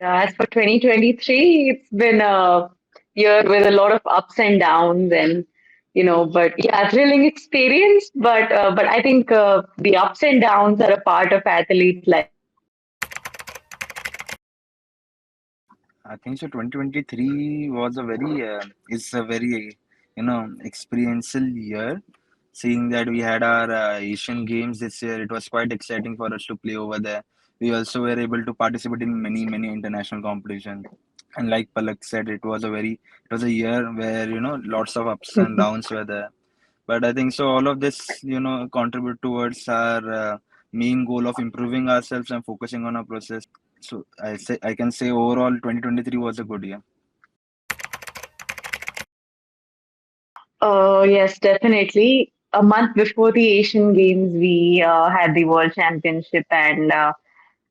As for 2023, it's been a year with a lot of ups and downs, and but yeah, thrilling experience. But I think the ups and downs are a part of athletes' life. I think so. 2023 was a very is a very experiential year. Seeing that we had our Asian Games this year, it was quite exciting for us to play over there. We also were able to participate in many international competitions. And like Palak said, it was a year where lots of ups and downs were there. But I think so. All of this contribute towards our main goal of improving ourselves and focusing on our process. So I can say overall 2023 was a good year. Yes, definitely. A month before the Asian Games, we had the World Championship, and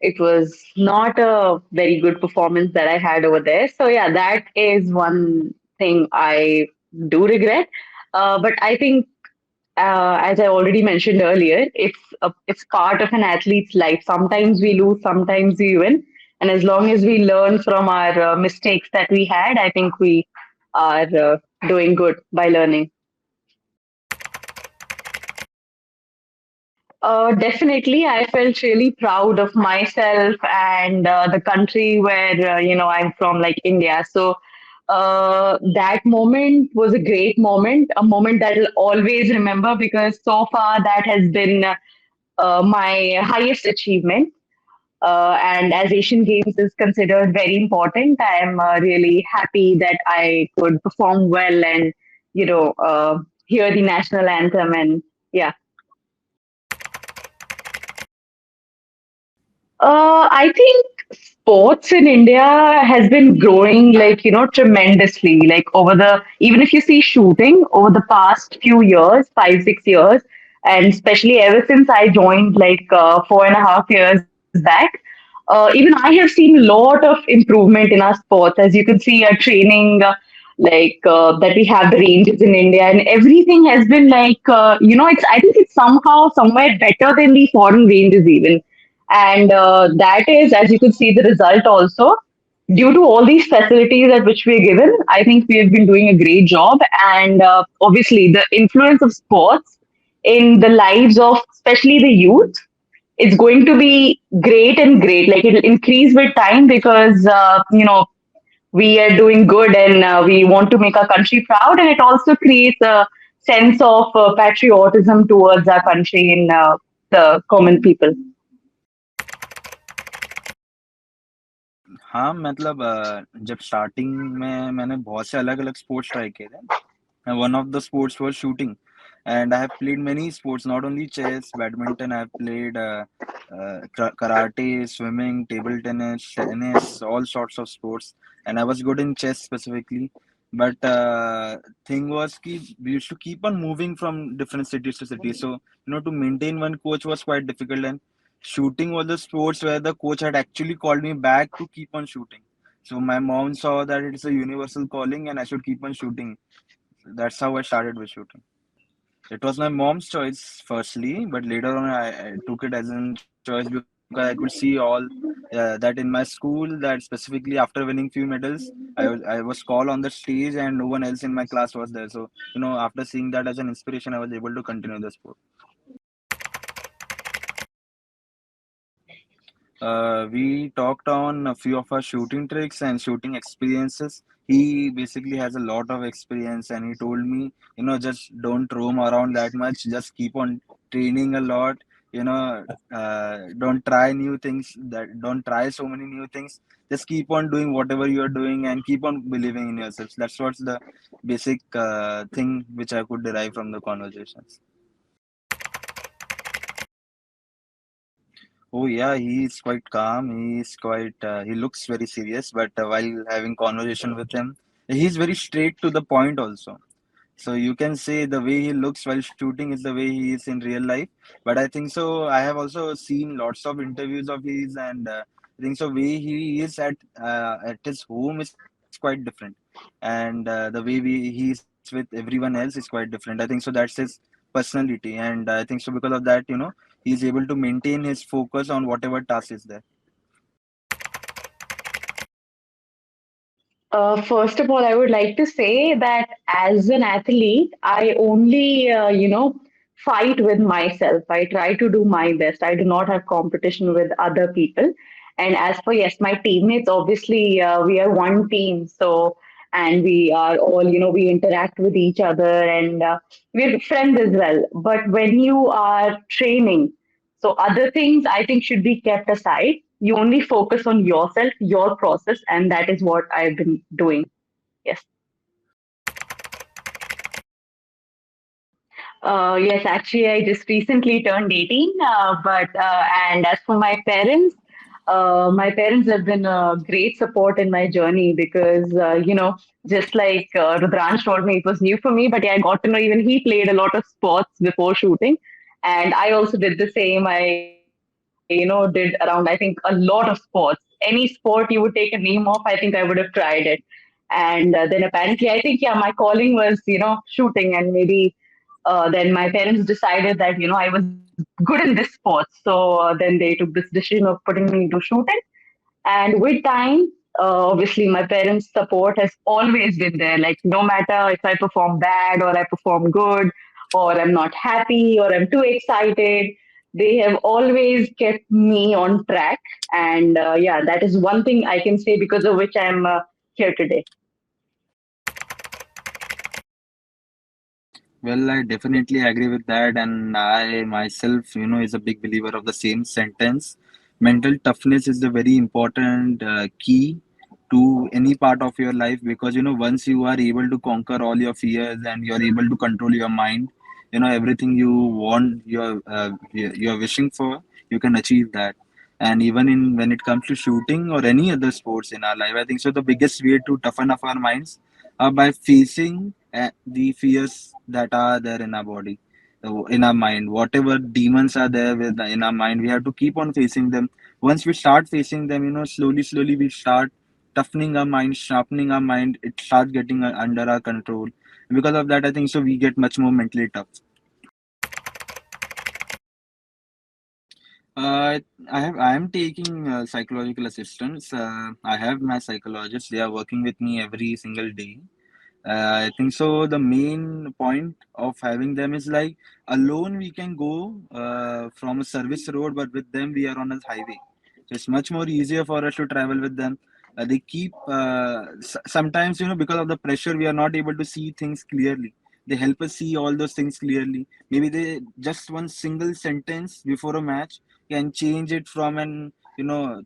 it was not a very good performance that I had over there. So yeah, that is one thing I do regret. But I think, as I already mentioned earlier, it's part of an athlete's life. Sometimes we lose, sometimes we win, and as long as we learn from our mistakes that we had, I think we are doing good by learning. Definitely, I felt really proud of myself and the country where I'm from, like India. So that moment was a great moment, a moment that I'll always remember because so far that has been my highest achievement. And as Asian Games is considered very important, I am really happy that I could perform well and hear the national anthem and yeah. I think sports in India has been growing like, tremendously. Like over even if you see shooting over the past few years, 5, 6 years, and especially ever since I joined like 4.5 years back, even I have seen a lot of improvement in our sports. As you can see, our training, that we have the ranges in India, and everything has been like, I think it's somehow somewhere better than the foreign ranges even, and that is, as you could see, the result also. Due to all these facilities at which we are given, I think we have been doing a great job. And obviously, the influence of sports in the lives of especially the youth, it's going to be great and great. Like it'll increase with time because, we are doing good and we want to make our country proud. And it also creates a sense of patriotism towards our country in the common people. हाँ मतलब जब starting में मैंने बहुत से अलग अलग sports try किए थे. One of the sports was shooting, and I have played many sports, not only chess, badminton. I have played karate, swimming, table tennis, all sorts of sports, and I was good in chess specifically. But thing was ki we used to keep on moving from different cities to cities, so to maintain one coach was quite difficult. And shooting was the sports where the coach had actually called me back to keep on shooting. So my mom saw that it's a universal calling and I should keep on shooting. That's how I started with shooting. It was my mom's choice firstly, but later on I took it as a choice because I could see all that in my school, that specifically after winning few medals, I was called on the stage and no one else in my class was there. So after seeing that as an inspiration, I was able to continue the sport. We talked on a few of our shooting tricks and shooting experiences. He basically has a lot of experience, and he told me, just don't roam around that much. Just keep on training a lot. Don't try new things. Don't try so many new things. Just keep on doing whatever you are doing and keep on believing in yourself. That's what's the basic thing which I could derive from the conversations. Oh yeah, he is quite calm. He is quite. He looks very serious, but while having conversation with him, he's very straight to the point also. So you can say the way he looks while shooting is the way he is in real life. But I think so. I have also seen lots of interviews of his, and I think so. Way he is at his home is quite different, and the way he is with everyone else is quite different. I think so. That's his personality, and I think so because of that, he is able to maintain his focus on whatever task is there. First of all, I would like to say that as an athlete, I only, fight with myself. I try to do my best. I do not have competition with other people. And as for, yes, my teammates, obviously, we are one team. So, and we are all, we interact with each other and we're friends as well. But when you are training, so other things I think should be kept aside. You only focus on yourself, your process, and that is what I've been doing. Yes. Yes, actually, I just recently turned 18. And as for my parents have been a great support in my journey because, just like Rudransh told me, it was new for me, but yeah, I got to know even he played a lot of sports before shooting. And I also did the same. Did around, I think, a lot of sports. Any sport you would take a name of, I think I would have tried it. And then apparently, I think, yeah, my calling was, shooting. And maybe then my parents decided that I was good in this sport, so then they took this decision of putting me into shooting. And with time, obviously my parents support has always been there, like no matter if I perform bad or I perform good, or I'm not happy or I'm too excited, they have always kept me on track. And yeah, that is one thing I can say because of which I'm here today. Well, I definitely agree with that, and I myself, is a big believer of the same sentence. Mental toughness is the very important key to any part of your life, because once you are able to conquer all your fears and you are able to control your mind, everything you want, you're wishing for, you can achieve that. And even in when it comes to shooting or any other sports in our life, I think so. The biggest way to toughen up our minds by facing the fears that are there in our body, in our mind. Whatever demons are there in our mind, we have to keep on facing them. Once we start facing them, slowly, slowly we start toughening our mind, sharpening our mind. It starts getting under our control. Because of that, I think so we get much more mentally tough. I am taking psychological assistance. I have my psychologists. They are working with me every single day. I think so. The main point of having them is like alone we can go from a service road, but with them we are on a highway. So it's much more easier for us to travel with them. They keep sometimes because of the pressure we are not able to see things clearly. They help us see all those things clearly. Maybe they just one single sentence before a match can change it from an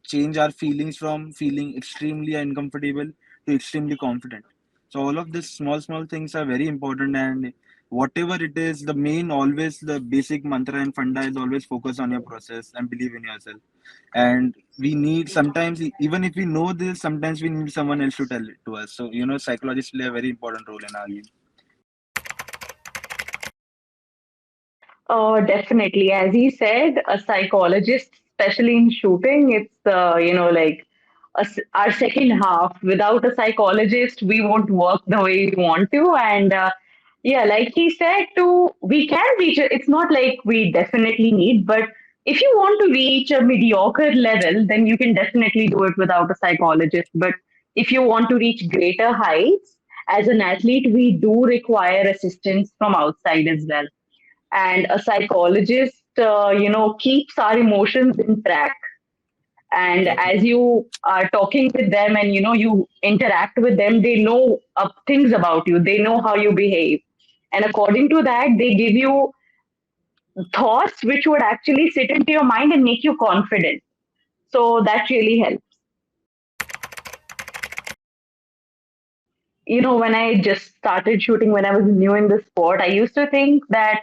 change our feelings from feeling extremely uncomfortable to extremely confident. So all of these small, small things are very important, and whatever it is, the main always the basic mantra and funda is always focus on your process and believe in yourself. And we need sometimes, even if we know this, sometimes we need someone else to tell it to us. So psychologists play a very important role in our game. Definitely. As he said, a psychologist, especially in shooting, it's, like our second half. Without a psychologist, we won't work the way we want to. And yeah, like he said, we can reach it. It's not like we definitely need, but if you want to reach a mediocre level, then you can definitely do it without a psychologist. But if you want to reach greater heights, as an athlete, we do require assistance from outside as well. And a psychologist keeps our emotions in track. And as you are talking with them and you interact with them, they know things about you, they know how you behave, and according to that they give you thoughts which would actually sit into your mind and make you confident. So that really helps. When I just started shooting, when I was new in the sport, I used to think that,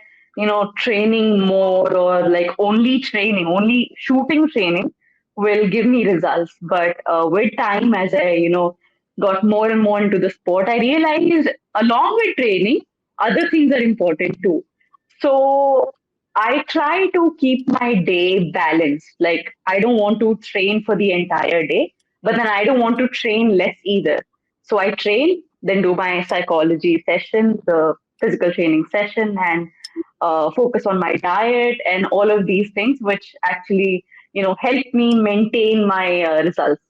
training more or like only training, only shooting training will give me results. But with time, as I, got more and more into the sport, I realized along with training, other things are important too. So I try to keep my day balanced. Like, I don't want to train for the entire day, but then I don't want to train less either. So I train, then do my psychology session, the physical training session, and focus on my diet and all of these things, which actually, help me maintain my results.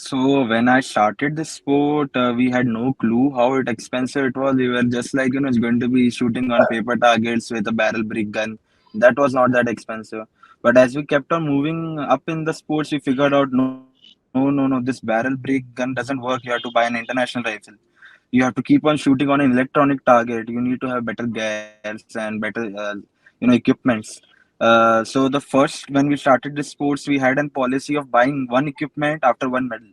So when I started this sport, we had no clue how it expensive it was. We were just like, it's going to be shooting on paper targets with a barrel brick gun. That was not that expensive. But as we kept on moving up in the sports, we figured out, no, this barrel brick gun doesn't work. You have to buy an international rifle. You have to keep on shooting on an electronic target. You need to have better gears and better, equipments. So the first, when we started this sports, we had a policy of buying one equipment after one medal.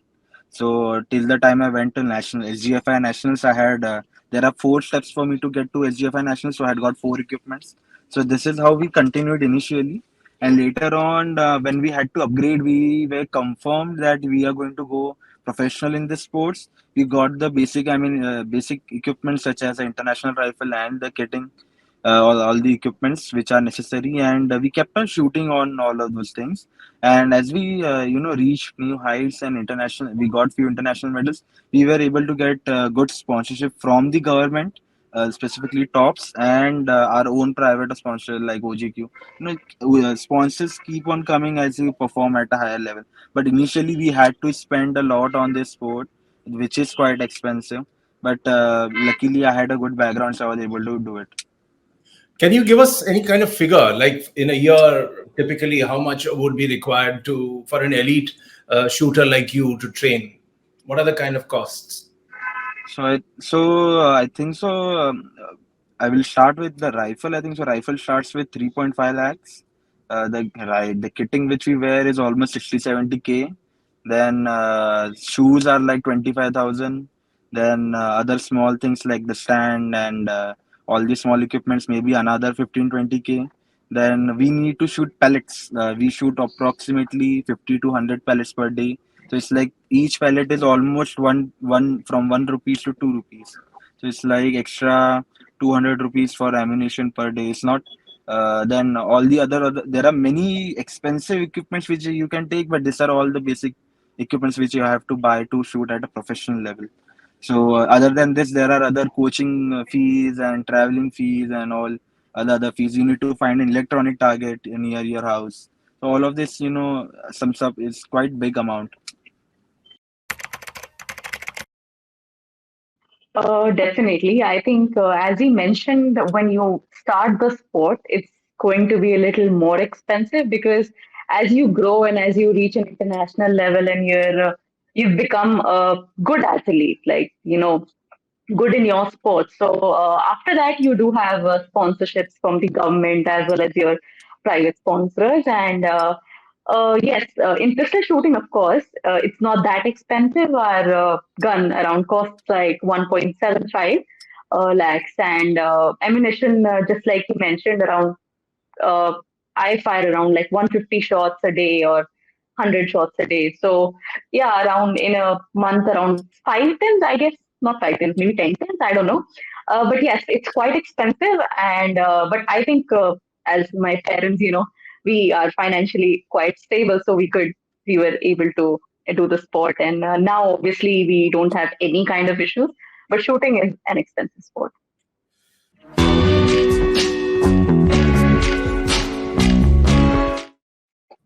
So till the time I went to national SGFI nationals, I had there are 4 steps for me to get to SGFI nationals. So I had got 4 equipments. So this is how we continued initially, and later on when we had to upgrade, we were confirmed that we are going to go professional in this sports. We got the basic, basic equipment such as the international rifle and the kitting, all the equipments which are necessary, and we kept on shooting on all of those things. And as we reached new heights and international, we got few international medals. We were able to get good sponsorship from the government, specifically tops, and our own private sponsor like OGQ. Sponsors keep on coming as you perform at a higher level, but initially we had to spend a lot on this sport, which is quite expensive. But luckily I had a good background, so I was able to do it. Can you give us any kind of figure, like in a year, typically how much would be required to for an elite shooter like you to train? What are the kind of costs? I think so. I will start with the rifle. I think so. Rifle starts with 3.5 lakhs. The kitting which we wear is almost 60-70K. Then shoes are like 25,000. Then other small things like the stand and all the small equipments maybe another 15-20K. Then we need to shoot pellets. We shoot approximately 50 to 100 pellets per day. So it's like each pellet is almost one from 1 rupees to 2 rupees. So it's like extra 200 rupees for ammunition per day. It's not. Then all the other there are many expensive equipments which you can take, but these are all the basic equipments which you have to buy to shoot at a professional level. So other than this, there are other coaching fees and traveling fees and all other fees. You need to find an electronic target near your house. So all of this, sums up is quite big amount. Definitely. I think, as you mentioned, when you start the sport, it's going to be a little more expensive because as you grow and as you reach an international level and you've become a good athlete, like, good in your sport. So after that, you do have sponsorships from the government as well as your private sponsors. And yes, in pistol shooting, of course, it's not that expensive. Our gun around costs like 1.75 lakhs, and ammunition, just like you mentioned, around uh, I fire around like 150 shots a day or 100 shots a day. So yeah, around in a month, around 5 tens, I guess, not 5 tens, maybe 10 tens, I don't know. But yes, it's quite expensive, and but I think as my parents, we are financially quite stable, so we were able to do the sport, and now obviously we don't have any kind of issues. But shooting is an expensive sport.